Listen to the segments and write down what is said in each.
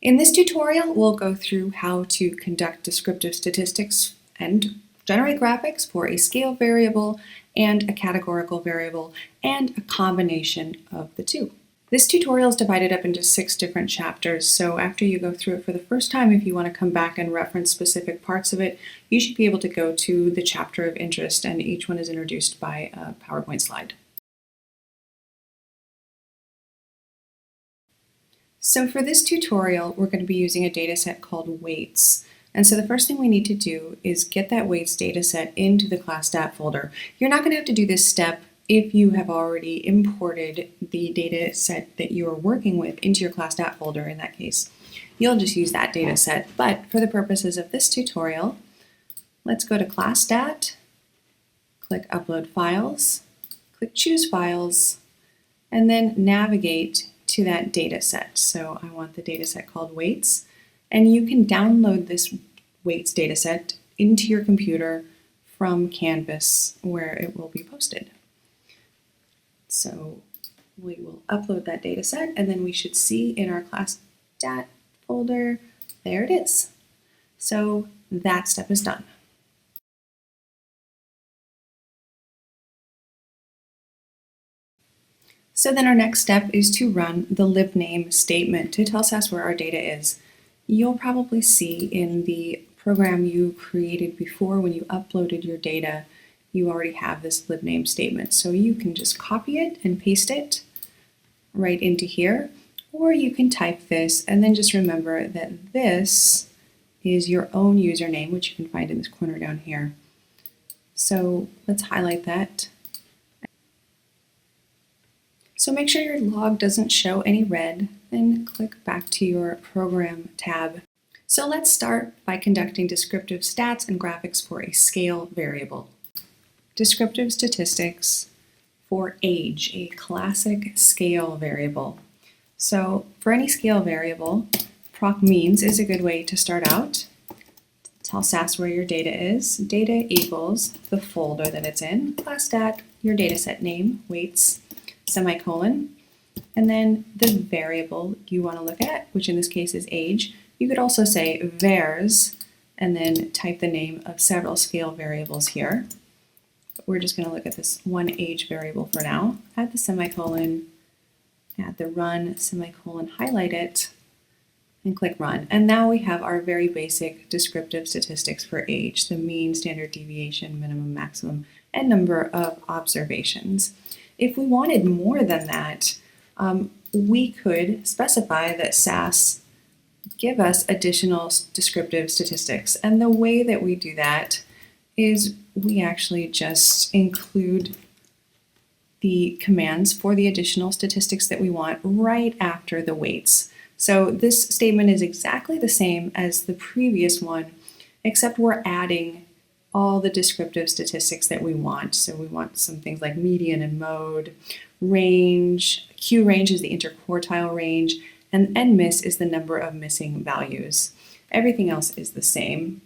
In this tutorial, we'll go through how to conduct descriptive statistics and generate graphics for a scale variable and a categorical variable and a combination of the two. This tutorial is divided up into 6 different chapters, so after you go through it for the first time, if you want to come back and reference specific parts of it, you should be able to go to the chapter of interest, and each one is introduced by a PowerPoint slide. So for this tutorial, we're going to be using a data set called weights. And so the first thing we need to do is get that weights data set into the class stat folder. You're not going to have to do this step if you have already imported the data set that you are working with into your class stat folder. In that case, you'll just use that data set. But for the purposes of this tutorial, let's go to class stat, click upload files, click choose files, and then navigate to that data set. So I want the data set called weights, and you can download this weights data set into your computer from Canvas where it will be posted. So we will upload that data set, and then we should see in our class stat folder, there it is. So that step is done. So then our next step is to run the libname statement to tell SAS where our data is. You'll probably see in the program you created before when you uploaded your data, you already have this libname statement. So you can just copy it and paste it right into here, or you can type this and then just remember that this is your own username, which you can find in this corner down here. So let's highlight that. So make sure your log doesn't show any red, then click back to your Program tab. So let's start by conducting descriptive stats and graphics for a scale variable. Descriptive statistics for age, a classic scale variable. So for any scale variable, proc means is a good way to start out. Tell SAS where your data is. Data equals the folder that it's in, class stat, your data set name, weights, semicolon, and then the variable you want to look at, which in this case is age. You could also say vars and then type the name of several scale variables here. But we're just going to look at this one age variable for now. Add the semicolon, add the run, semicolon, highlight it, and click run. And now we have our very basic descriptive statistics for age, the mean, standard deviation, minimum, maximum, and number of observations. If we wanted more than that, we could specify that SAS give us additional descriptive statistics. And the way that we do that is we actually just include the commands for the additional statistics that we want right after the weights. So this statement is exactly the same as the previous one, except we're adding all the descriptive statistics that we want. So we want some things like median and mode, range, Q range is the interquartile range, and NMIS is the number of missing values. Everything else is the same.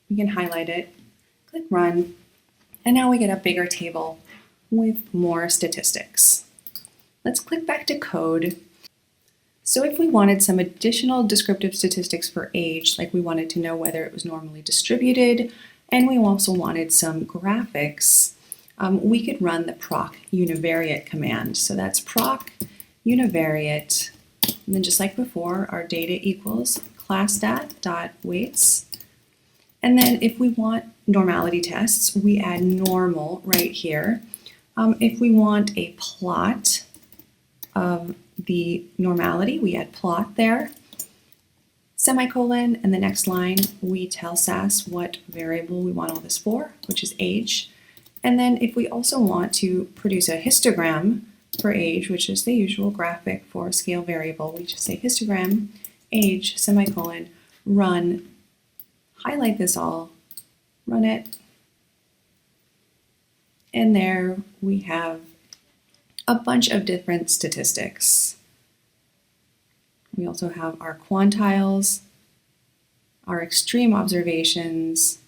We can highlight it, click run, and now we get a bigger table with more statistics. Let's click back to code. So if we wanted some additional descriptive statistics for age, like we wanted to know whether it was normally distributed, and we also wanted some graphics, we could run the proc univariate command. So that's proc univariate, and then just like before, our data equals class stat.weights. And then if we want normality tests, we add normal right here. If we want a plot of the normality, we add plot there. Semicolon, and the next line, we tell SAS what variable we want all this for, which is age. And then if we also want to produce a histogram for age, which is the usual graphic for a scale variable, we just say histogram, age, semicolon, run, highlight this all, run it, and there we have a bunch of different statistics. We also have our quantiles, our extreme observations,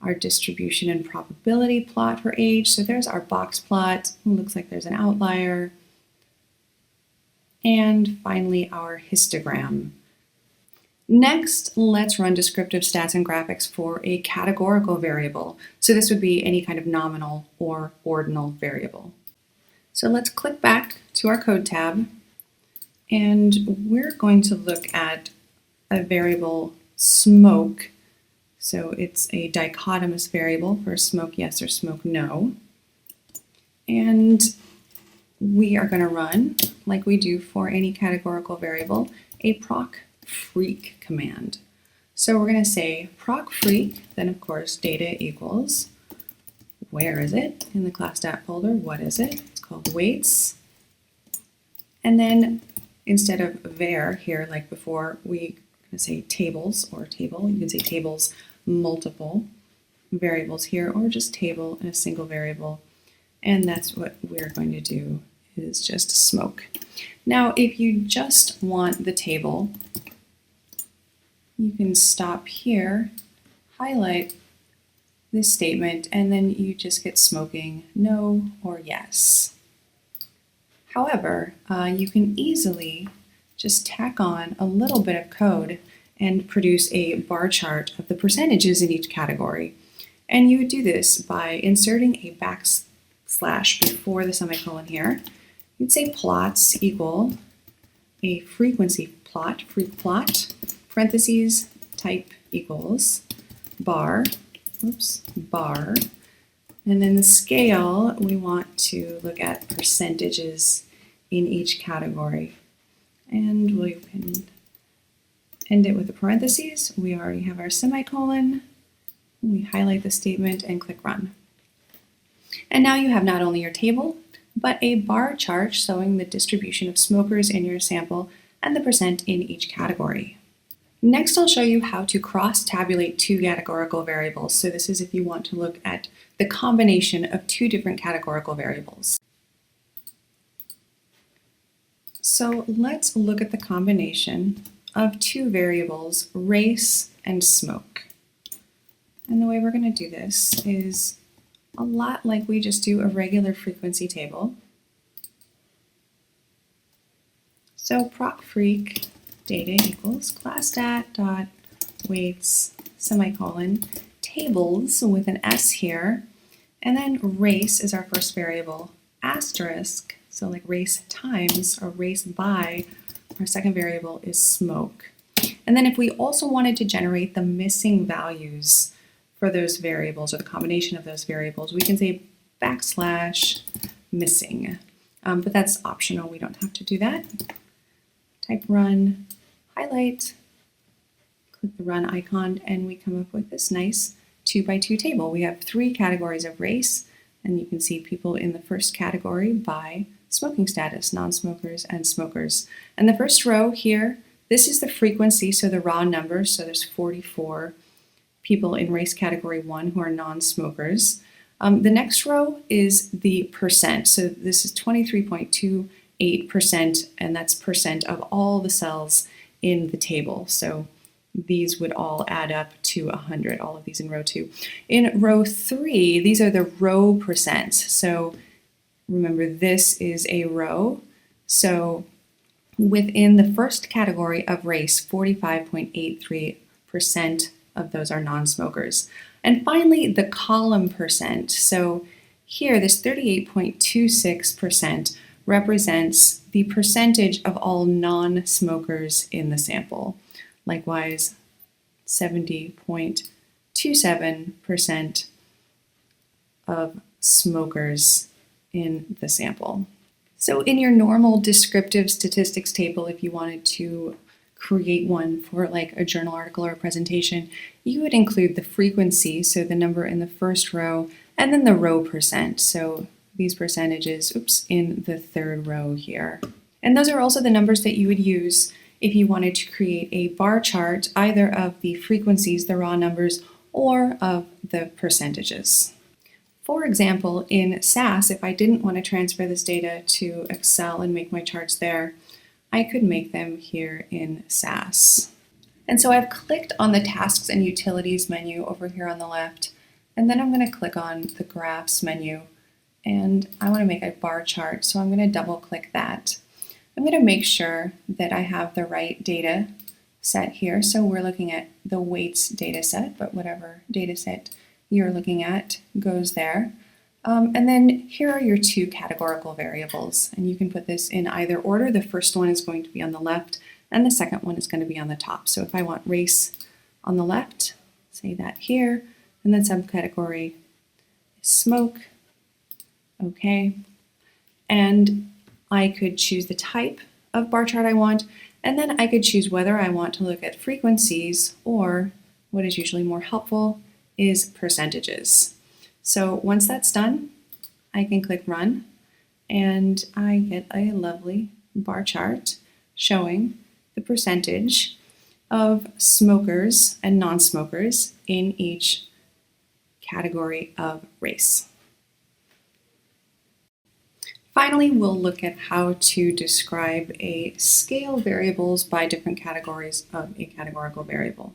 our distribution and probability plot for age. So there's our box plot. It looks like there's an outlier. And finally, our histogram. Next, let's run descriptive stats and graphics for a categorical variable. So this would be any kind of nominal or ordinal variable. So let's click back to our code tab, and we're going to look at a variable smoke. So it's a dichotomous variable for smoke yes or smoke no. And we are going to run, like we do for any categorical variable, a proc freak command. So we're going to say proc freak, then of course data equals, where is it in the class stat folder? What is it? It's called weights. And then instead of var here, like before, we're going to say tables or table. You can say tables multiple variables here, or just table and a single variable. And that's what we're going to do, is just smoke. Now, if you just want the table, you can stop here, highlight this statement, and then you just get smoking no or yes. However, you can easily just tack on a little bit of code and produce a bar chart of the percentages in each category. And you would do this by inserting a backslash before the semicolon here. You'd say plots equal a frequency plot, freak plot, parentheses, type equals bar, bar, and then the scale, we want to look at percentages in each category. And we can end it with a parentheses. We already have our semicolon. We highlight the statement and click run. And now you have not only your table, but a bar chart showing the distribution of smokers in your sample and the percent in each category. Next, I'll show you how to cross-tabulate two categorical variables. So this is if you want to look at the combination of two different categorical variables. So let's look at the combination of two variables, race and smoke. And the way we're going to do this is a lot like we just do a regular frequency table. So proc freak data equals class stat dot weights semicolon tables with an S here, and then race is our first variable, asterisk, so like race times or race by, our second variable is smoke. And then if we also wanted to generate the missing values for those variables or the combination of those variables, we can say backslash missing, but that's optional. We don't have to do that. Type run, highlight, click the run icon, and we come up with this nice 2x2 table. We have 3 categories of race, and you can see people in the first category by smoking status, non-smokers and smokers. And the first row here, this is the frequency, so the raw numbers, so there's 44 people in race category 1 who are non-smokers. The next row is the percent, so this is 23.28%, and that's percent of all the cells in the table. So these would all add up to 100, all of these in row 2. In row 3, these are the row percents. So remember, this is a row. So within the first category of race, 45.83% of those are non-smokers. And finally, the column percent. So here, this 38.26% represents the percentage of all non-smokers in the sample. Likewise, 70.27% of smokers in the sample. So in your normal descriptive statistics table, if you wanted to create one for like a journal article or a presentation, you would include the frequency, so the number in the first row, and then the row percent. So these percentages, in the third row here. And those are also the numbers that you would use if you wanted to create a bar chart, either of the frequencies, the raw numbers, or of the percentages. For example, in SAS, if I didn't want to transfer this data to Excel and make my charts there, I could make them here in SAS. And so I've clicked on the Tasks and Utilities menu over here on the left, and then I'm going to click on the Graphs menu, and I want to make a bar chart, so I'm going to double click that. I'm going to make sure that I have the right data set here. So we're looking at the weights data set, but whatever data set you're looking at goes there. And then here are your two categorical variables, and you can put this in either order. The first one is going to be on the left, and the second one is going to be on the top. So if I want race on the left, say that here, and then subcategory is smoke, okay. And I could choose the type of bar chart I want, and then I could choose whether I want to look at frequencies or what is usually more helpful is percentages. So once that's done, I can click run and I get a lovely bar chart showing the percentage of smokers and non-smokers in each category of race. Finally, we'll look at how to describe a scale variables by different categories of a categorical variable.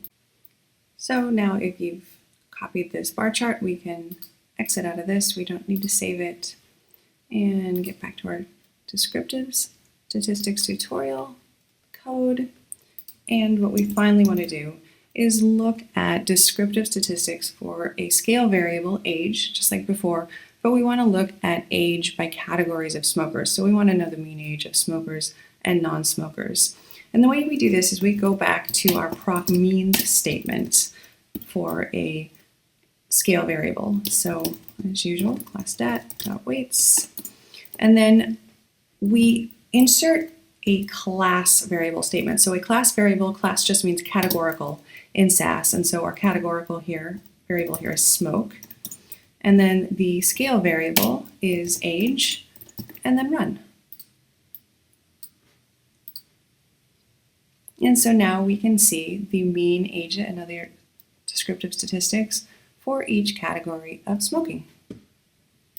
So now if you've copied this bar chart, we can exit out of this. We don't need to save it and get back to our descriptive statistics tutorial code. And what we finally want to do is look at descriptive statistics for a scale variable, age, just like before, but we want to look at age by categories of smokers. So we want to know the mean age of smokers and non-smokers. And the way we do this is we go back to our proc means statement for a scale variable. So as usual, class stat.weights, and then we insert a class variable statement. So a class variable, class just means categorical in SAS, and so our categorical variable here is smoke. And then the scale variable is age, and then run. And so now we can see the mean age and other descriptive statistics for each category of smoking.